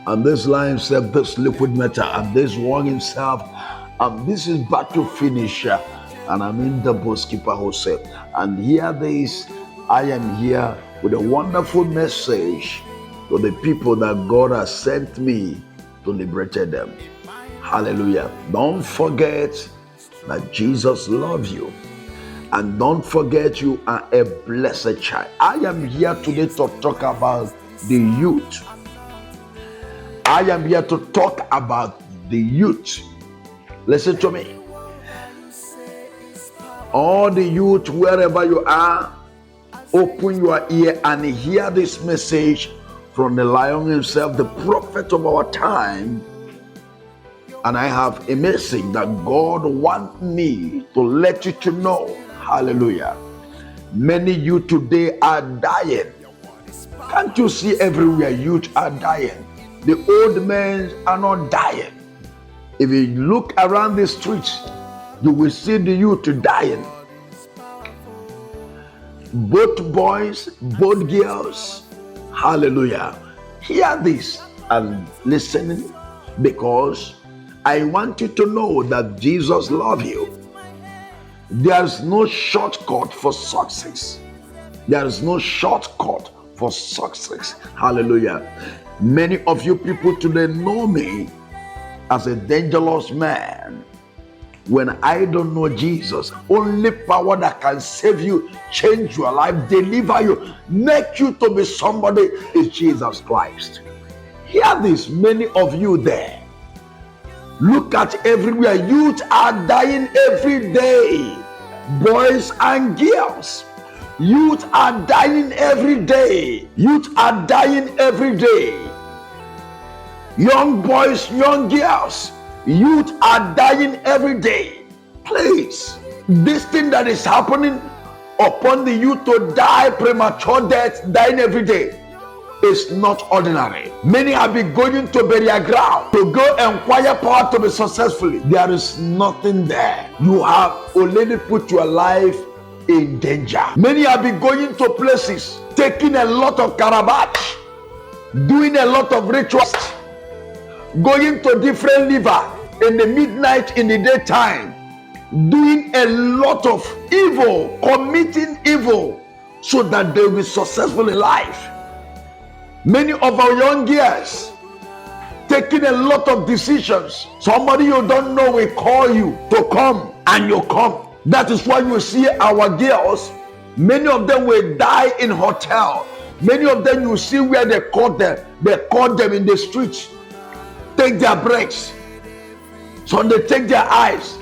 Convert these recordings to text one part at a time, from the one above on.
and this lion himself, this liquid matter, and this one himself, and this is battle finisher. And I'm in the boss keeper Jose. And here this, I am here with a wonderful message to the people that God has sent me to liberate them. Hallelujah. Don't forget that Jesus loves you. And don't forget you are a blessed child. I am here today to talk about the youth. I am here to talk about the youth. Listen to me. All the youth, wherever you are, open your ear and hear this message from the lion himself, the prophet of our time. And I have a message that God wants me to let you to know. Hallelujah. Many youth today are dying. Can't you see everywhere youth are dying? The old men are not dying. If you look around the streets, you will see the youth dying. Both boys, both girls. Hallelujah. Hear this and listen, because I want you to know that Jesus loves you. There's no shortcut for success. There is no shortcut for success. Hallelujah. Many of you people today know me as a dangerous man. When I don't know Jesus, only power that can save you, change your life, deliver you, make you to be somebody is Jesus Christ. Hear this, many of you there. Look at everywhere. Youth are dying every day. Boys and girls. Youth are dying every day. Youth are dying every day. Young boys, young girls. Youth are dying every day. Please, this thing that is happening upon the youth to die premature death, dying every day, is not ordinary. Many have been going to burial ground to go and acquire power to be successful. There is nothing there. You have already put your life in danger. Many have been going to places, taking a lot of carabash, doing a lot of rituals, going to different liver in the midnight, in the daytime, doing a lot of evil, committing evil, so that they will be successful in life. Many of our young years taking a lot of decisions. Somebody you don't know will call you to come, and you come. That is why you see our girls, many of them will die in hotel. Many of them you see where they caught them in the streets, take their breaks. Some they take their eyes.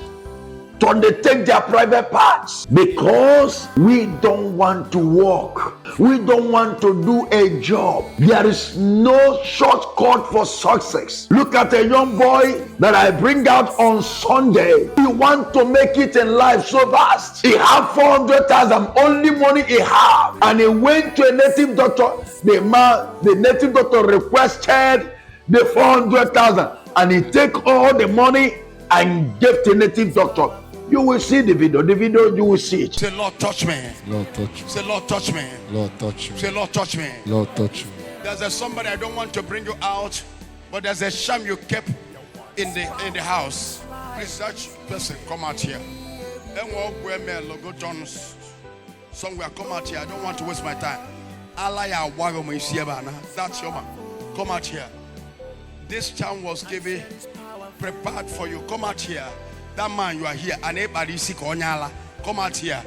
Some they take their private parts. Because we don't want to work. We don't want to do a job. There is no shortcut for success. Look at a young boy that I bring out on Sunday. He wants to make it in life so fast. He have 400,000, only money he have. And he went to a native doctor. The native doctor requested the 400,000. And he take all the money and give to native doctor. You will see the video. The video, you will see it. Say, Lord, touch me. Lord, touch me. Say, Lord, touch me. Lord, touch me. Say, Lord, touch me. Lord, touch me. There's somebody, I don't want to bring you out, but there's a sham you kept in the house. Please, that person, come out here. Then we'll wear me logo John's somewhere. Come out here. I don't want to waste my time. Alaya Wagoma is here, that's your man. Come out here. This charm was given, prepared for you. Come out here. That man, you are here. And everybody sick on yala. Come out here.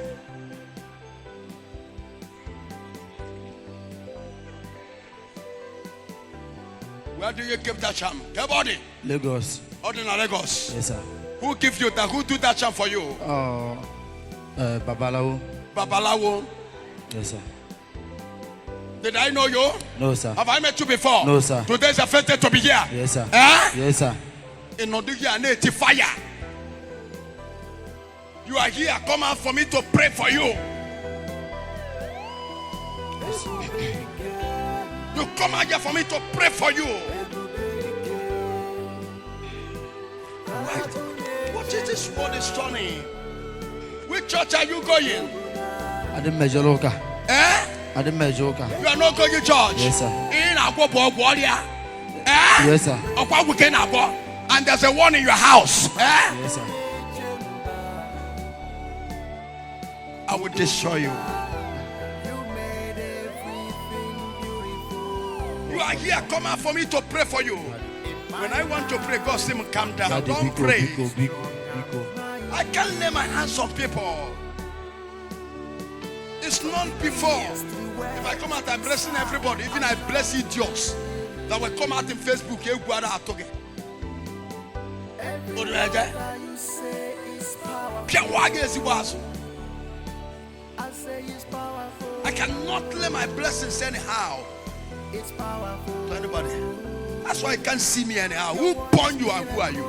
Where do you keep that charm? Your body. Lagos. Ordinary Lagos. Yes, sir. Who gives you that? Who do that charm for you? Babalawo. Babalawo. Yes, sir. Did I know you? No, sir. Have I met you before? No, sir. Today's the first day to be here. Yes, sir. Eh? Yes, sir. In Odumeje, native fire. You are here. Come out for me to pray for you. Yes. You come out here for me to pray for you. What is this word is turning? Which church are you going? Odumeje local. Eh? Odumeje local. You are not going to church? Yes, sir. In Agbobo Warrior. Eh? Yes, sir. And there's a one in your house. Yes, sir. I will destroy you. You are here. Come out for me to pray for you. When I want to pray, God say, calm down. Daddy, Don't Biko, pray. Biko, Biko, Biko. I can't lay my hands on people. It's not before. If I come out, I'm blessing everybody. Even I bless idiots that will come out in Facebook. Odumeje. I cannot lay my blessings anyhow to anybody. That's why you can't see me anyhow. Who born you and who are you?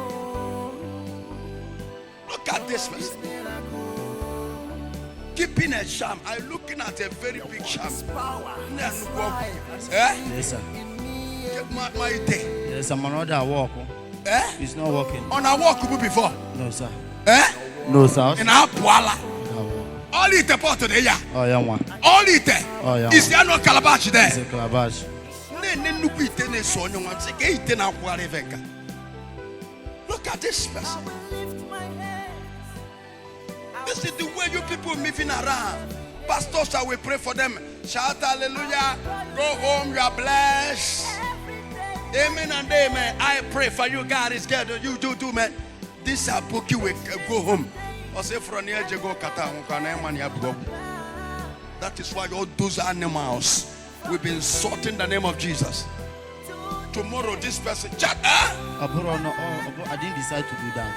Look at this person. Keeping a sham. I'm looking at a very big sham. Yes, sir. My day. Yes, sir. Man, other walk. It's not working. On a walk before. No, sir. No, sir. In our Puala. All it part today, yeah. Oh, yeah, one. All it. Oh, yeah. Is there no calabash there? It's a calabash. Look at this person. This is the way you people moving around. Pastors, I will pray for them. Shout hallelujah. Go home, you are blessed. Amen and amen. I pray for you. God is good. You do, man. This are bookie will go home. That is why all those animals will be insulting the name of Jesus. Tomorrow, this person, I didn't decide to do that.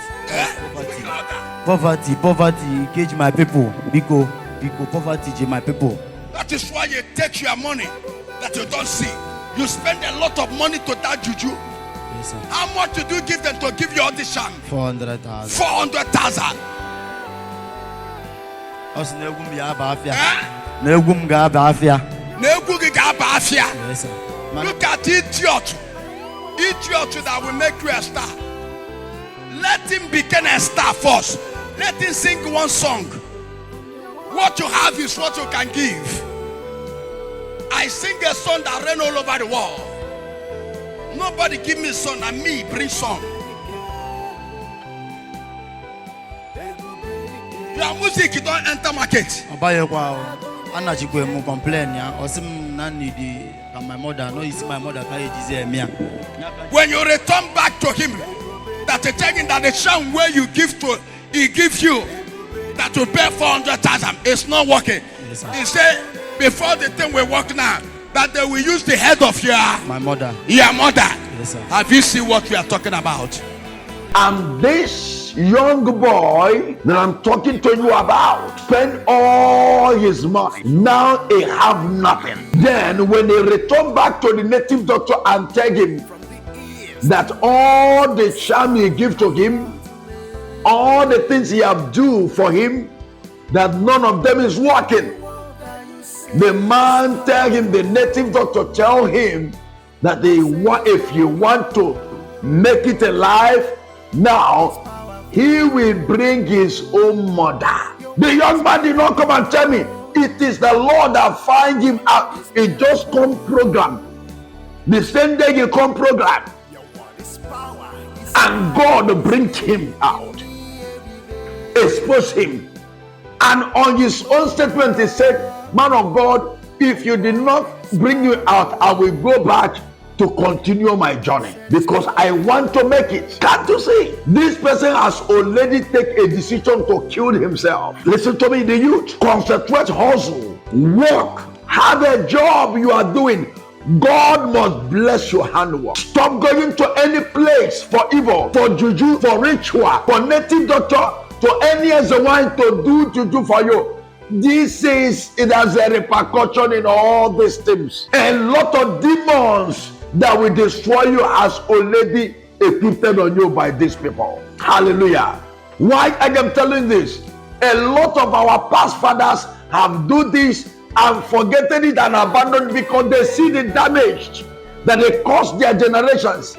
Poverty, cage my people. Biko, poverty, my people. That is why you take your money that you don't see. You spend a lot of money to that juju. Yes, sir. How much did you give them to give you all this sham? 400,000. 400,000. Also, Negum ga bafia. Yes, sir. Look at idiot that will make you a star. Let him become a star first. Let him sing one song. What you have is what you can give. I sing a song that ran all over the world. Nobody give me song, and me bring song. Your music, you don't enter market. Anachikwe mu complain ya osim na need my mother no is my mother carry this me. When you return back to him, that the taking that the sham where you give to, he gives you that will pay 400,000. It's not working. Yes, he said before the thing will work now, that they will use the head of my mother. Your mother. Yes, sir. Have you seen what we are talking about? And this young boy that I'm talking to you about spent all his money. Now he have nothing. Then when he returned back to the native doctor and tell him that all the charm he give to him, all the things he have do for him, that none of them is working. The man tell him, the native doctor tell him that if you want to make it alive, now he will bring his own mother. The young man did not come and tell me. It is the Lord that find him out. It just come program. The same day he come program. And God bring him out. Expose him. And on his own statement he said, man of God, if you did not bring you out, I will go back to continue my journey because I want to make it. Can't you see? This person has already taken a decision to kill himself. Listen to me, the youth. Concentrate, hustle, work, have a job you are doing. God must bless your handwork. Stop going to any place for evil, for juju, for ritual, for native doctor, to any other one to do juju for you. It has a repercussion in all these things. A lot of demons that will destroy you has already equipped on you by these people. Hallelujah. Why I am telling this? A lot of our past fathers have do this and forgotten it and abandoned because they see the damage that they caused their generations.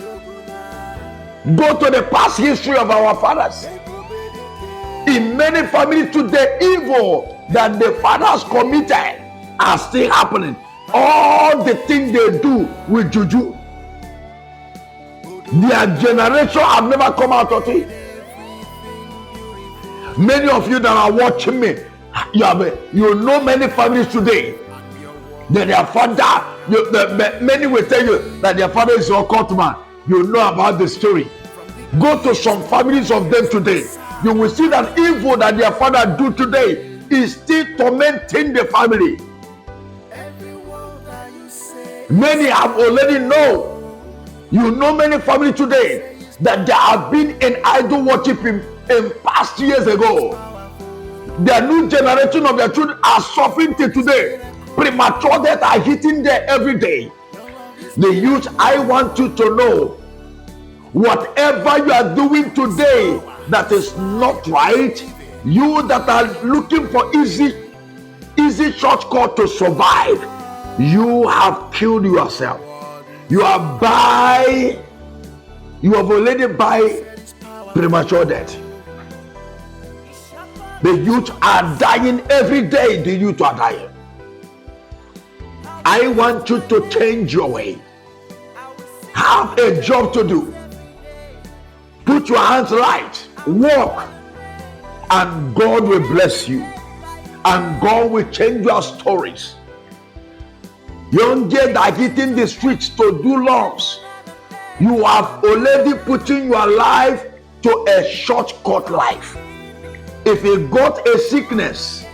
Go to the past history of our fathers. In many families today, evil that the fathers committed are still happening. All the things they do with juju. Their generation have never come out of it. Many of you that are watching me, you know many families today that their father, many will tell you that their father is an occult man. You know about the story. Go to some families of them today. You will see that evil that their father do today is still tormenting the family. Many have already known. You know many families today that they have been in idol worshiping in past years ago. The new generation of their children are suffering till today. Premature death are hitting them every day. The youth, I want you to know, whatever you are doing today that is not right, you that are looking for easy shortcut to survive, you have killed yourself. You have already by premature death. The youth are dying every day. The youth are dying. I want you to change your way. Have a job to do. Put your hands right. Walk. And God will bless you. And God will change your stories. Young girls are hitting the streets to do loves. You have already put in your life to a shortcut life. If you got a sickness,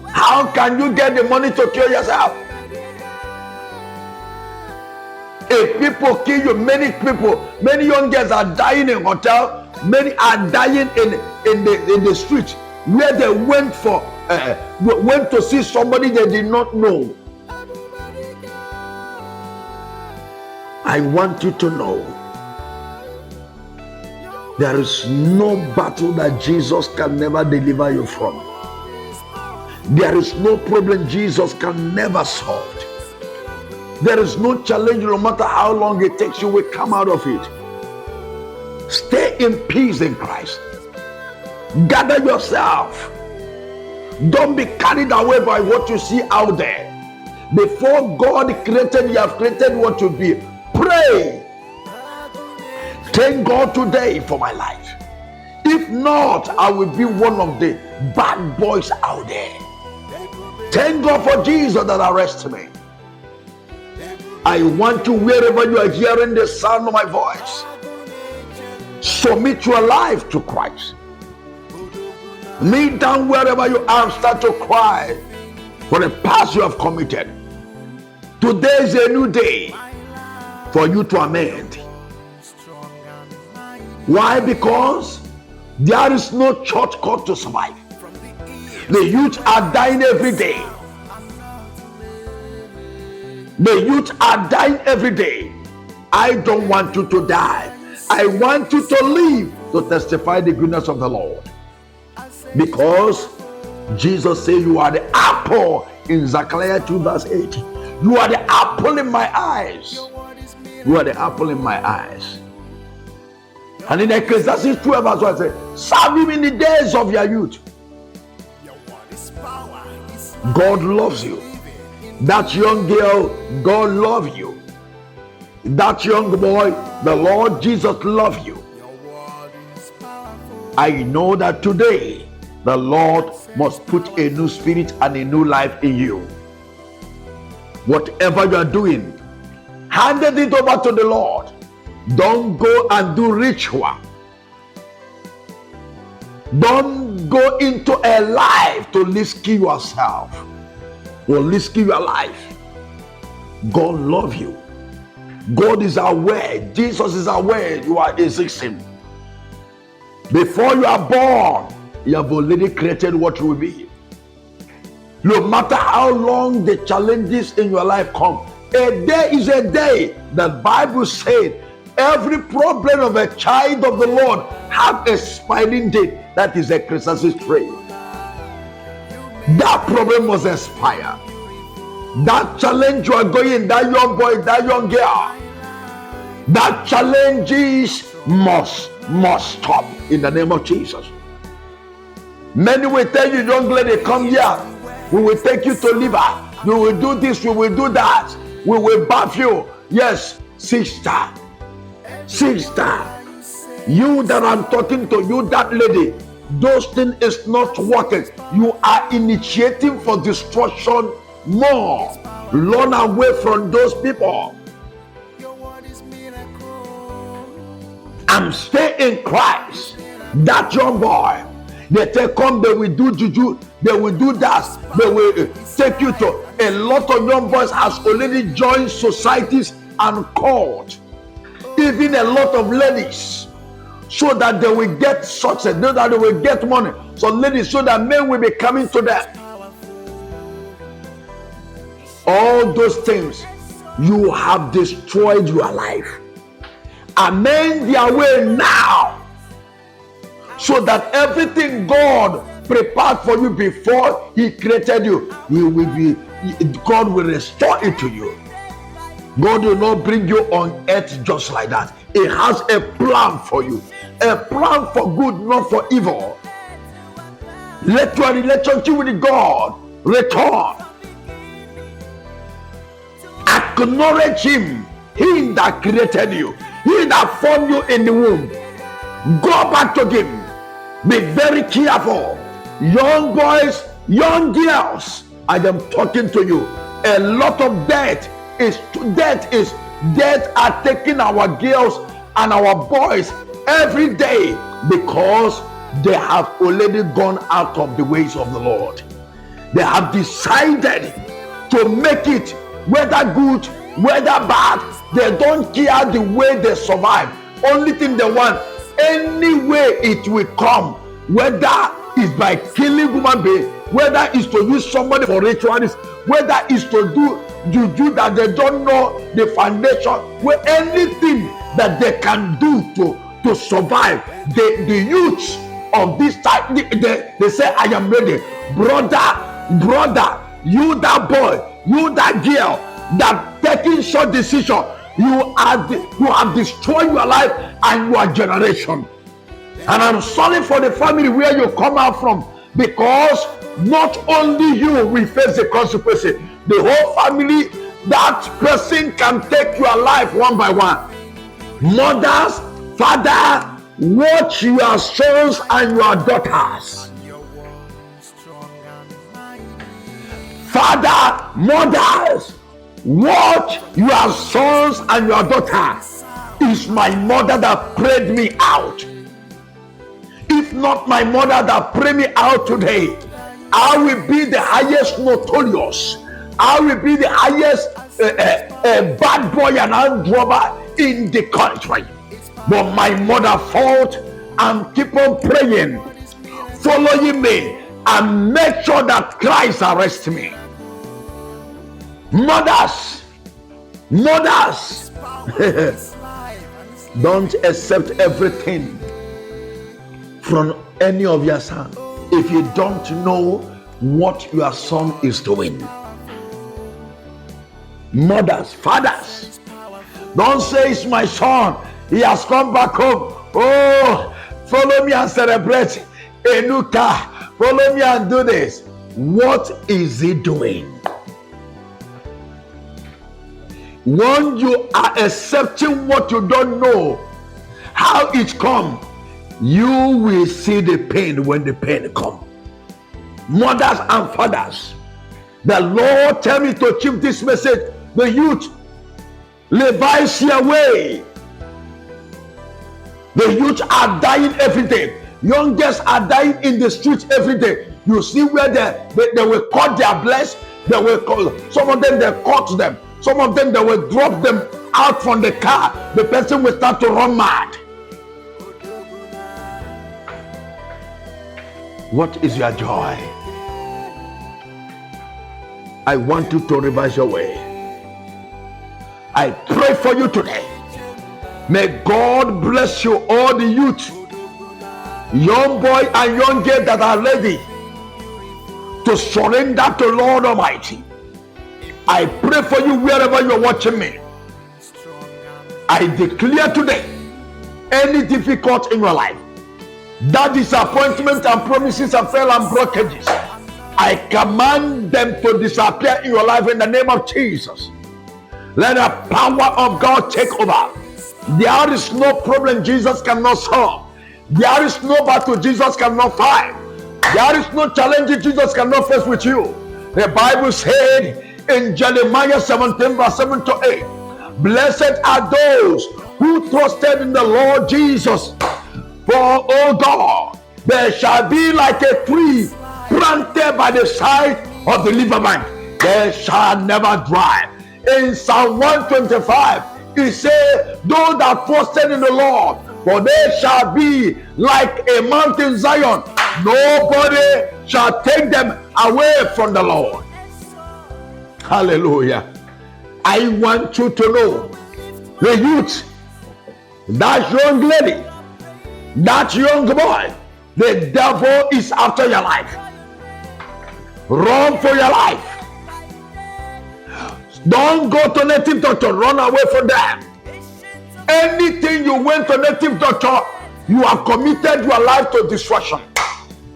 how can you get the money to cure yourself? If people kill you, many young girls are dying in hotel. Many are dying in the street where they went to see somebody they did not know. I want you to know there is no battle that Jesus can never deliver you from. There is no problem Jesus can never solve. There is no challenge, no matter how long it takes, you will come out of it. Stay in peace in Christ. Gather yourself. Don't be carried away by what you see out there. Before God created, you have created what you be. Pray. Thank God today for my life. If not, I will be one of the bad boys out there. Thank God for Jesus that arrests me. I want you, wherever you are hearing the sound of my voice, submit your life to Christ. Kneel down wherever you are and start to cry for the past you have committed. Today is a new day for you to amend. Why? Because there is no shortcut to survive. The youth are dying every day. The youth are dying every day. I don't want you to die. I want you to live to testify the goodness of the Lord. Because Jesus said you are the apple in Zechariah 2 verse 8. You are the apple in my eyes. You are the apple in my eyes. And in Ecclesiastes 12 verse 1 says, serve him in the days of your youth. God loves you. That young girl, God loves you. That young boy, the Lord Jesus loves you. I know that today the Lord must put a new spirit and a new life in you. Whatever you are doing, hand it over to the Lord. Don't go and do ritual. Don't go into a life to risky yourself or risky your life. God loves you. God is aware. Jesus is aware you are existing. Before you are born, you have already created what you will be. No matter how long the challenges in your life come, a day is a day. The Bible said every problem of a child of the Lord have a expiring date. That is Ecclesiastes 3. That problem must expire. That challenge you are going, that young boy, that young girl, that challenges must stop in the name of Jesus. Many will tell you, young lady, come here. We will take you to liver. We will do this, we will do that. We will bath you. Yes, sister, Sister, you that I'm talking to, you that lady, those things is not working. You are initiating for destruction more. Run away from those people. I'm staying in Christ. That young boy, they take come, they will do juju, they will do that, they will take you to. A lot of young boys has already joined societies and cult, even a lot of ladies, so that they will get success, so that they will get money. So ladies, so that men will be coming to them. All those things, you have destroyed your life. Amend their way now, so that everything God prepared for you before He created you, God will restore it to you. God will not bring you on earth just like that. He has a plan for you, a plan for good, not for evil. Let your relationship with God return. Acknowledge Him, He that created you, He that formed you in the womb. Go back to Him. Be very careful. Young boys, young girls, I am talking to you. A lot of death are taking our girls and our boys every day because they have already gone out of the ways of the Lord. They have decided to make it, whether good, whether bad. They don't care the way they survive. Only thing they want, any way it will come, whether it's by killing human being, whether it's to use somebody for rituals, whether it's to do juju that they don't know the foundation, where anything that they can do to survive. The youth of this type, they say, I am ready. Brother, you that boy, you that girl, that taking short decision, you have destroyed your life and your generation. And I'm sorry for the family where you come out from, because not only you will face the consequences, the whole family, that person can take your life one by one. Mothers, father, watch your sons and your daughters. Father, mothers, watch your sons and your daughters. It's my mother that prayed me out. If not my mother that prayed me out today, I will be the highest notorious. I will be the highest bad boy and armed robber in the country. But my mother fought and keep on praying, following me, and make sure that Christ arrests me. Mothers, don't accept everything from any of your son if you don't know what your son is doing. Mothers, fathers, don't say it's my son, he has come back home. Oh, follow me and celebrate a new car. Follow me and do this. What is he doing? When you are accepting what you don't know, how it comes, you will see the pain when the pain comes. Mothers and fathers, the Lord tell me to achieve this message. The youth, revise your way. The youth are dying every day. Young girls are dying in the streets every day. You see where they will cut their breasts. They will cut, some of them they cut them. Some of them they will drop them out from the car. The person will start to run mad. What is your joy? I want you to revise your way. I pray for you today. May God bless you, all the youth, young boy and young girl that are ready to surrender to Lord Almighty. I pray for you wherever you're watching me. I declare today, any difficulty in your life, that disappointment and promises and fail and blockages, I command them to disappear in your life in the name of Jesus. Let the power of God take over. There is no problem Jesus cannot solve. There is no battle Jesus cannot fight. There is no challenge Jesus cannot face with you. The Bible said in Jeremiah 17 verse 7 to 8, blessed are those who trusted in the Lord Jesus. For, oh God, they shall be like a tree planted by the side of the riverbank. They shall never dry. In Psalm 125, it says, those that trusted in the Lord, for they shall be like a mountain Zion. Nobody shall take them away from the Lord. Hallelujah. I want you to know, the youth, that young lady, that young boy, the devil is after your life. Run for your life. Don't go to native doctor. Run away from them. Anything you went to native doctor, you have committed your life to destruction.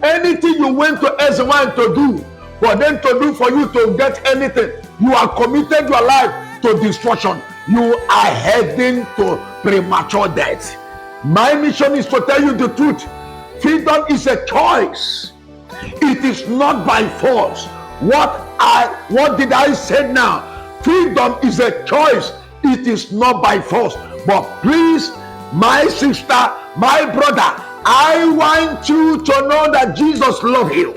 Anything you went to S1 to do, for them to do for you to get anything, you have committed your life to destruction. You are heading to premature death. My mission is to tell you the truth. Freedom is a choice. It is not by force. What did I say now? Freedom is a choice. It is not by force. But please, my sister, my brother, I want you to know that Jesus loves you.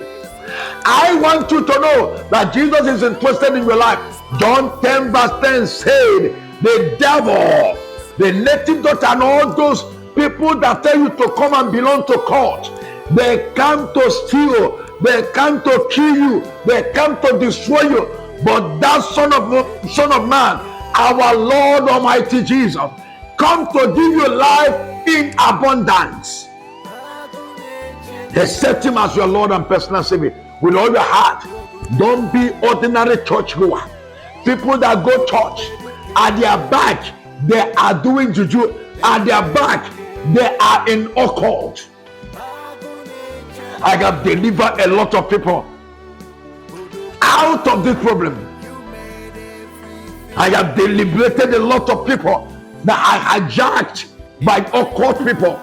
I want you to know that Jesus is interested in your life. John 10 verse 10 said, the devil, the native doctor, and all those people that tell you to come and belong to cult, they come to steal, they come to kill you, they come to destroy you. But that Son of Man, our Lord Almighty Jesus, come to give you life in abundance. Accept Him as your Lord and personal Savior with all your heart. Don't be ordinary churchgoer. People that go church, at their back they are doing juju. At their back they are in occult. I have delivered a lot of people out of this problem. I have deliberated a lot of people that I hijacked by occult people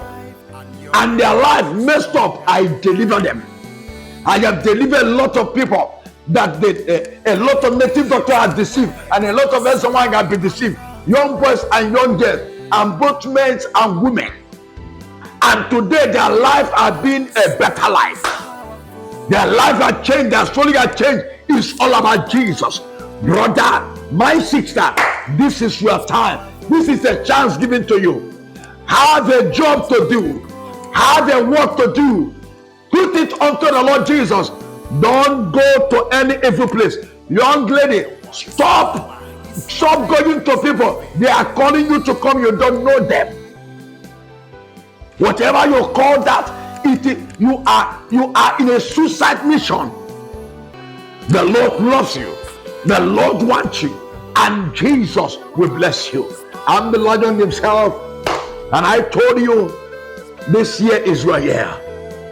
and their life messed up. I deliver them. I have delivered a lot of people that a lot of native doctors have deceived, and a lot of someone have been deceived. Young boys and young girls, and both men and women. And today their life has been a better life. Their life has changed. Their story has changed. It's all about Jesus. Brother, my sister, this is your time. This is a chance given to you. Have a job to do. Have a work to do. Put it unto the Lord Jesus. Don't go to any evil place. Young lady, stop going to people. They are calling you to come. You don't know them. Whatever you call that, you are in a suicide mission. The Lord loves you. The Lord wants you, and Jesus will bless you. I'm the Lord Himself, and I told you this year is your year.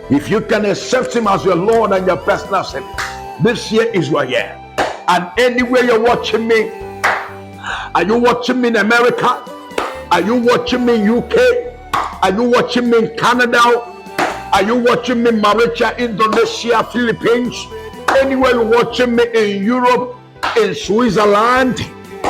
If you can accept Him as your Lord and your personal Savior, this year is your year. And anywhere you're watching me, are you watching me in America? Are you watching me in UK? Are you watching me in Canada? Are you watching me in Mauritius, Indonesia, Philippines? Anywhere you're watching me in Europe, in Switzerland,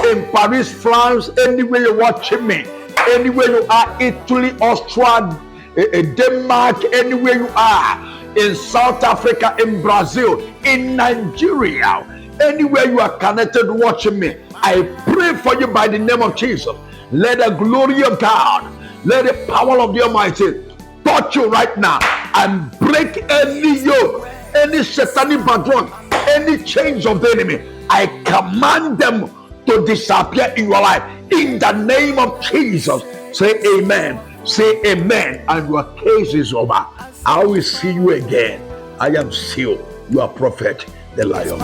in Paris, France, anywhere you're watching me, anywhere you are, Italy, Austria, Denmark, anywhere you are, in South Africa, in Brazil, in Nigeria, anywhere you are connected watching me, I pray for you by the name of Jesus. Let the glory of God, let the power of the Almighty touch you right now and break any yoke, any satanic background, any chains of the enemy. I command them to disappear in your life in the name of Jesus. Say amen. Say amen, and your case is over. I will see you again. I am still your prophet, the Lion.